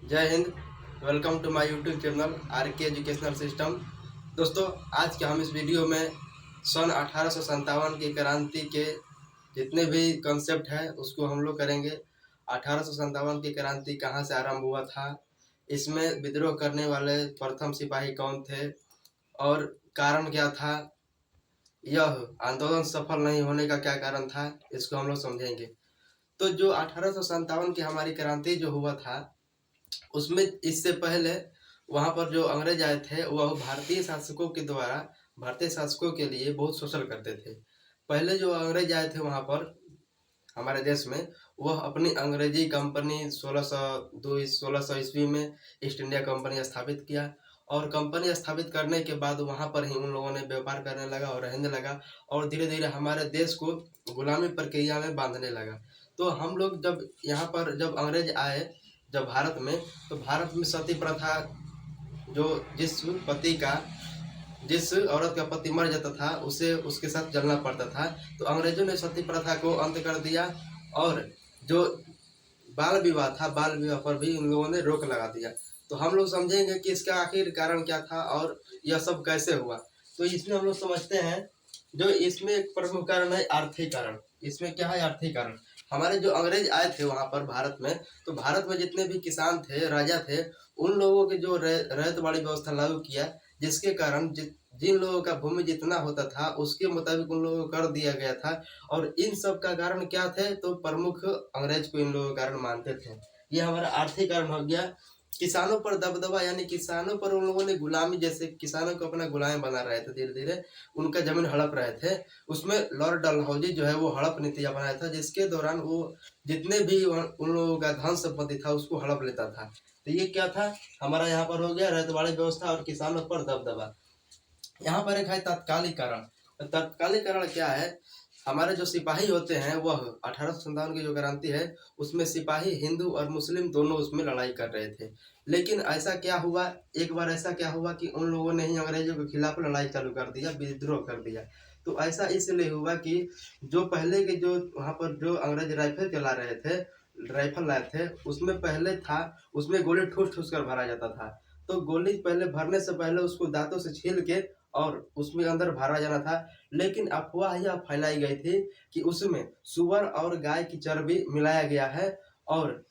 जय Hind. Welcome to my YouTube channel R K educational system. दोस्तों, आज के हम इस वीडियो में सन 1857 की क्रांति के जितने भी कंसेप्ट हैं उसको हम लोग करेंगे। 1857 की क्रांति कहाँ से आरंभ हुआ था, इसमें विद्रोह करने वाले प्रथम सिपाही कौन थे और कारण क्या था, यह आंदोलन सफल नहीं होने का क्या कारण था, इसको हम लोग समझेंगे। तो जो 1857 की हमारी क्रांति जो हुआ था, उसमें इससे पहले वहाँ पर जो अंग्रेज आए थे वह भारतीय शासकों के द्वारा भारतीय शासकों के लिए बहुत शोषण करते थे। पहले जो अंग्रेज आए थे वहाँ पर हमारे देश में, वह अपनी अंग्रेजी कंपनी 1600 ईस्वी में ईस्ट इंडिया कंपनी स्थापित किया और कंपनी स्थापित करने के बाद वहाँ पर ही उन लोगों ने व्यापार करने लगा और रहने लगा और धीरे धीरे हमारे देश को गुलामी प्रक्रिया में बांधने लगा। तो हम लोग जब यहाँ पर जब अंग्रेज आए जब भारत में, तो भारत में सती प्रथा, जो जिस औरत का पति मर जाता था उसे उसके साथ जलना पड़ता था, तो अंग्रेजों ने सती प्रथा को अंत कर दिया और जो बाल विवाह था, बाल विवाह पर भी उन लोगों ने रोक लगा दिया। तो हम लोग समझेंगे कि इसका आखिर कारण क्या था और यह सब कैसे हुआ। तो इसमें हम लोग समझते हैं, जो इसमें एक प्रमुख कारण है आर्थिक कारण। इसमें क्या है? आर्थिक कारण। हमारे जो अंग्रेज आए थे वहाँ पर भारत में, तो भारत में जितने भी किसान थे, राजा थे, उन लोगों के जो रैयत वाली व्यवस्था लागू किया, जिसके कारण जिन लोगों का भूमि जितना होता था उसके मुताबिक उन लोगों को कर दिया गया था। और इन सब का कारण क्या थे? तो प्रमुख अंग्रेज को इन लोगों का कारण मानते थे। ये हमारा आर्थिक कारण हो गया। किसानों पर दबदबा, यानी किसानों पर उन लोगों ने गुलामी, जैसे किसानों को अपना गुलाम बना रहे थे, धीरे धीरे उनका जमीन हड़प रहे थे। उसमें लॉर्ड डलहौजी जो है वो हड़प नीति अपनाया था, जिसके दौरान वो जितने भी उन लोगों का धन संपत्ति था उसको हड़प लेता था। तो ये क्या था? हमारा यहाँ पर हो गया रैयतवाड़ी व्यवस्था और किसानों पर दबदबा। यहाँ पर एक है तात्कालिक कारण। तो तात्कालिक कारण क्या है? हमारे जो सिपाही होते हैं वह 1857 की जो क्रांति है उसमें सिपाही हिंदू और मुस्लिम दोनों उसमें लड़ाई कर रहे थे। लेकिन ऐसा क्या हुआ, एक बार ऐसा क्या हुआ कि उन लोगों ने ही अंग्रेजों के खिलाफ लड़ाई चालू कर दिया, विद्रोह कर दिया। तो ऐसा इसलिए हुआ कि जो पहले के जो वहाँ पर जो अंग्रेज राइफल चला रहे थे, राइफल लाए थे, उसमें पहले था, उसमें गोली ठूस ठूस कर भरा जाता था। तो गोली पहले भरने से पहले उसको दांतों से छील के और उसमें अंदर भरा जाना था। लेकिन अफवाह यह फैलाई गई थी कि उसमें सुअर और गाय की चर्बी मिलाया गया है। और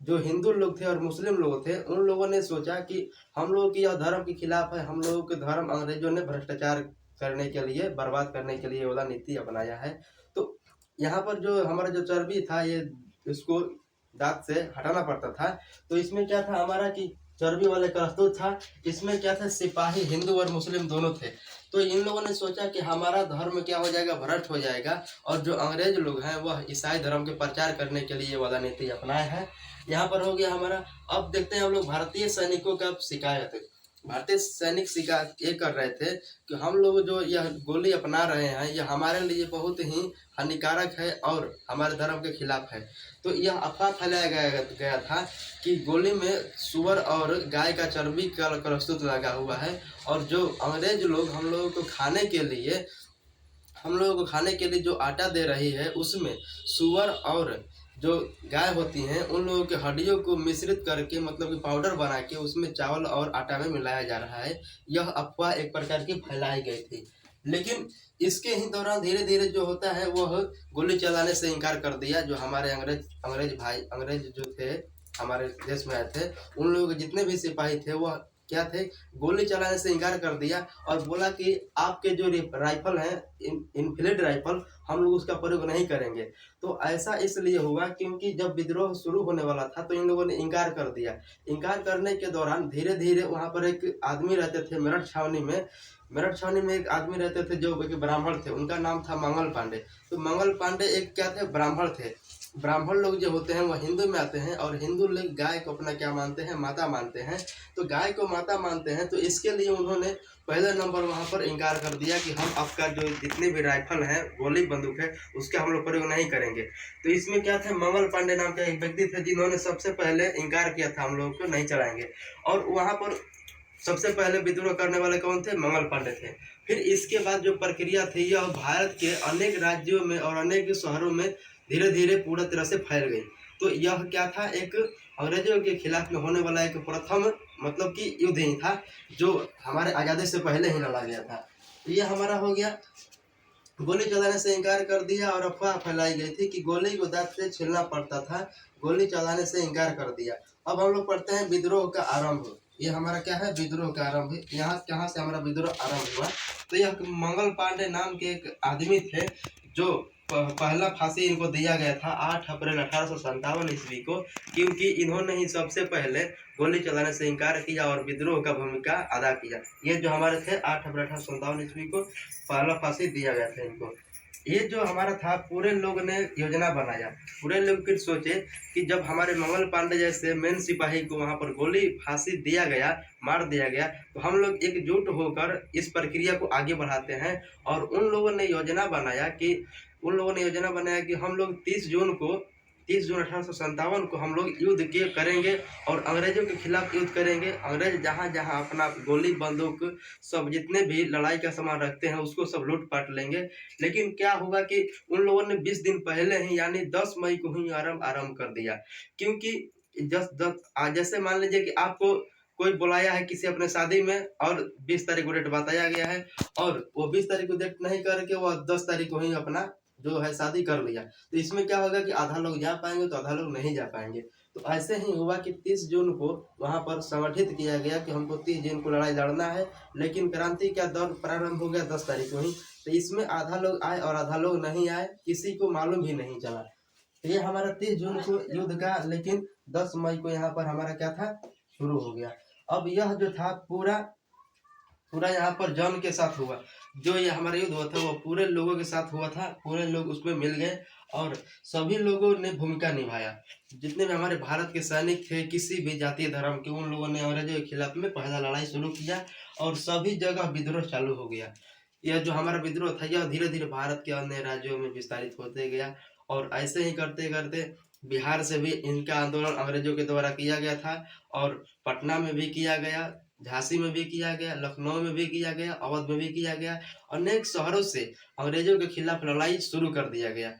जो हिंदू लोग थे और मुस्लिम लोग थे, उन लोगों ने सोचा कि हम लोगों की यह धर्म के खिलाफ है, हम लोगों के धर्म अंग्रेजों ने भ्रष्टाचार करने के लिए, बर्बाद करने के लिए वाला नीति अपनाया है। तो यहाँ पर जो हमारा जो चर्बी था, ये इसको दांत से हटाना पड़ता था। तो इसमें क्या था हमारा कि चर्बी वाले करतूत था। इसमें क्या था? सिपाही हिंदू और मुस्लिम दोनों थे। तो इन लोगों ने सोचा कि हमारा धर्म क्या हो जाएगा? भ्रष्ट हो जाएगा। और जो अंग्रेज लोग हैं वह ईसाई धर्म के प्रचार करने के लिए वाला नीति अपनाए हैं। यहाँ पर हो गया हमारा। अब देखते हैं हम लोग भारतीय सैनिकों का शिकायत। भारतीय सैनिक शिकायत ये कर रहे थे कि हम लोग जो यह गोली अपना रहे हैं यह हमारे लिए बहुत ही हानिकारक है और हमारे धर्म के खिलाफ है। तो यह अफवाह फैलाया गया था कि गोली में सुअर और गाय का चर्बी का प्रस्तुत लगा हुआ है। और जो अंग्रेज लोग हम लोगों को खाने के लिए जो आटा दे रही है उसमें सुअर और जो गाय होती हैं उन लोगों के हड्डियों को मिश्रित करके, मतलब कि पाउडर बना के उसमें चावल और आटा में मिलाया जा रहा है। यह अफवाह एक प्रकार की फैलाई गई थी। लेकिन इसके ही दौरान धीरे धीरे जो होता है वह गोली चलाने से इनकार कर दिया। जो हमारे अंग्रेज जो थे हमारे देश में आए थे, उन लोगों के जितने भी सिपाही थे वह क्या थे? गोली चलाने से इनकार कर दिया और बोला कि आपके जो राइफल है, इनफिलेट राइफल, हम लोग उसका प्रयोग नहीं करेंगे। तो ऐसा इसलिए हुआ क्योंकि जब विद्रोह शुरू होने वाला था तो इन लोगों ने इनकार कर दिया। इनकार करने के दौरान धीरे धीरे वहाँ पर एक आदमी रहते थे मेरठ छावनी में एक आदमी रहते थे जो एक ब्राह्मण थे, उनका नाम था मंगल पांडे। तो मंगल पांडे एक क्या थे? ब्राह्मण थे। ब्राह्मण लोग जो होते हैं वह हिंदू में आते हैं और हिंदू लोग गाय को अपना क्या मानते हैं? माता मानते हैं। तो गाय को माता मानते हैं, तो इसके लिए उन्होंने पहले नंबर वहाँ पर इनकार कर दिया कि हम आपका जो जितने भी राइफल है, गोली बंदूक है, उसका हम लोग प्रयोग नहीं करेंगे। तो इसमें क्या थे? मंगल पांडे नाम का एक व्यक्ति थे जिन्होंने सबसे पहले इनकार किया था, हम लोगों को नहीं चलाएंगे। और वहाँ पर सबसे पहले विद्रोह करने वाले कौन थे? मंगल पांडे थे। फिर इसके बाद जो प्रक्रिया थी यह भारत के अनेक राज्यों में और अनेक शहरों में धीरे धीरे पूरा तरह से फैल गई। तो यह क्या था? एक अंग्रेजों के खिलाफ में होने वाला एक प्रथम मतलब कि युद्ध ही था, जो हमारे आज़ादी से पहले ही लड़ा गया था। ये हमारा हो गया। गोली चलाने से इनकार कर दिया और अफवाह फैलाई गई थी कि गोली को दांत से छीलना पड़ता था, गोली चलाने से इनकार कर दिया। अब हम लोग पढ़ते हैं विद्रोह का आरंभ। ये हमारा क्या है? विद्रोह का आरंभ है। यहाँ कहाँ से हमारा विद्रोह आरंभ हुआ? तो यह मंगल पांडे नाम के एक आदमी थे, जो पहला फांसी इनको दिया गया था 8 अप्रैल 1857 ईस्वी को, क्योंकि इन्होंने ही सबसे पहले गोली चलाने से इनकार किया और विद्रोह का भूमिका अदा किया। ये जो हमारे थे 8 अप्रैल 1857 ईस्वी को पहला फांसी दिया गया था इनको। ये जो हमारा था, पूरे लोग ने योजना बनाया। पूरे लोग फिर सोचे कि जब हमारे मंगल पांडे जैसे मेन सिपाही को वहां पर गोली फांसी दिया गया, मार दिया गया, तो हम लोग एकजुट होकर इस प्रक्रिया को आगे बढ़ाते हैं। और उन लोगों ने योजना बनाया कि हम लोग 30 जून 1857 को हम लोग युद्ध के करेंगे और अंग्रेजों के खिलाफ युद्ध करेंगे। अंग्रेज जहाँ जहाँ अपना गोली बंदूक सब जितने भी लड़ाई का सामान रखते हैं उसको सब लूट पाट लेंगे। लेकिन क्या होगा कि उन लोगों ने 20 दिन पहले ही यानी 10 मई को ही आरंभ कर दिया। क्योंकि जैसे मान लीजिए कि आपको कोई बुलाया है किसी अपने शादी में और 20 तारीख को डेट बताया गया है, और वो 20 तारीख को डेट नहीं करके वो 10 तारीख को ही अपना जो है शादी कर लिया। तो इसमें क्या होगा कि आधा लोग जा पाएंगे तो आधा लोग नहीं जा पाएंगे। तो ऐसे ही हुआ कि 30 जून को वहां पर संगठित किया गया कि हमको 30 जून को लड़ाई लड़ना है। लेकिन क्रांति का दौर प्रारंभ हो गया 10 तारीख को ही। तो इसमें आधा लोग आए और आधा लोग नहीं आए, किसी को मालूम भी नहीं चला। तो ये हमारा 30 जून को युद्ध का, लेकिन 10 मई को यहाँ पर हमारा क्या था, शुरू हो गया। अब यह जो था पूरा यहाँ पर जन के साथ हुआ। जो ये हमारा युद्ध हुआ था वो पूरे लोगों के साथ हुआ था, पूरे लोग उसमें मिल गए और सभी लोगों ने भूमिका निभाया। जितने भी हमारे भारत के सैनिक थे, किसी भी जातीय धर्म के, उन लोगों ने अंग्रेजों के खिलाफ में पहला लड़ाई शुरू किया और सभी जगह विद्रोह चालू हो गया। यह जो हमारा विद्रोह था यह धीरे धीरे भारत के अन्य राज्यों में विस्तारित होते गया और ऐसे ही करते करते बिहार से भी इनका आंदोलन अंग्रेजों के द्वारा किया गया था और पटना में भी किया गया, झांसी में भी किया गया, लखनऊ में भी किया गया, अवध में भी किया गया। अनेक शहरों से अंग्रेजों के खिलाफ लड़ाई शुरू कर दिया गया।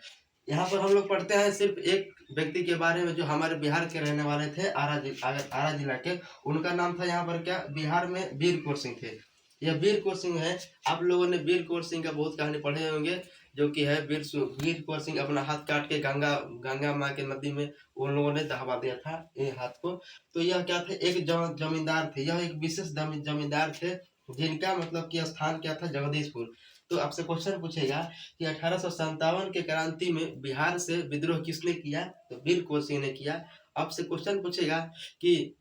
यहाँ पर हम लोग पढ़ते हैं सिर्फ एक व्यक्ति के बारे में जो हमारे बिहार के रहने वाले थे, आरा जिला के। उनका नाम था यहाँ पर क्या, बिहार में वीर कुंवर सिंह थे। यह वीर कुंवर सिंह है। आप लोगों ने वीर कुंवर सिंह का बहुत कहानी पढ़े होंगे, जो कि है वीर कुंवर सिंह अपना हाथ काट के गंगा माँ के नदी में उन लोगों ने दहवा दिया था ये हाथ को। तो यह क्या थे, एक जमींदार थे। यह एक विशेष जमींदार थे जिनका मतलब कि स्थान क्या था, जगदीशपुर। तो आपसे क्वेश्चन पूछेगा कि 1857 के क्रांति में बिहार से विद्रोह किसने किया, तो वीर कुंवर सिंह ने किया। आपसे क्वेश्चन पूछेगा कि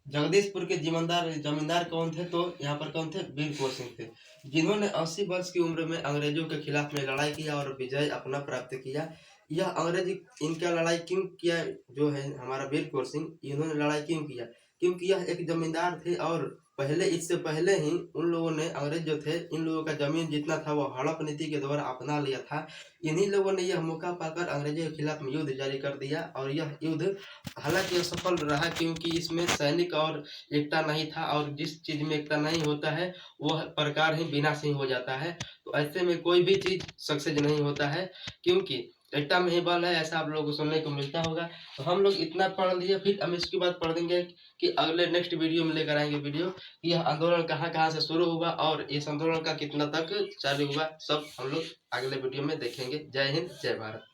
जगदीशपुर के जमींदार कौन थे, तो यहाँ पर कौन थे, वीर कुंवर सिंह थे, जिन्होंने 80 वर्ष की उम्र में अंग्रेजों के खिलाफ में लड़ाई किया और विजय अपना प्राप्त किया। यह अंग्रेज इनका लड़ाई क्यों किया, जो है हमारा वीर कुंवर सिंह, इन्होंने लड़ाई क्यों किया, क्योंकि यह एक जमींदार थे और इससे पहले ही उन लोगों ने, अंग्रेज जो थे, इन लोगों का जमीन जितना था वो हड़प नीति के द्वारा अपना लिया था। इन्हीं लोगों ने यह मौका पाकर अंग्रेजों के खिलाफ में युद्ध जारी कर दिया और यह युद्ध हालांकि असफल रहा, क्योंकि इसमें सैनिक और एकता नहीं था, और जिस चीज में एकता नहीं होता है वह प्रकार ही विनाश ही हो जाता है। तो ऐसे में कोई भी चीज सक्सेस नहीं होता है, क्योंकि एकता में ही बल है, ऐसा आप लोगों को सुनने को मिलता होगा। तो हम लोग इतना पढ़ लिए, फिर हम इसके बाद पढ़ देंगे कि अगले नेक्स्ट वीडियो में लेकर आएंगे वीडियो कि यह आंदोलन कहाँ कहाँ से शुरू हुआ और इस आंदोलन का कितना तक चालू हुआ, सब हम लोग अगले वीडियो में देखेंगे। जय हिंद, जय भारत।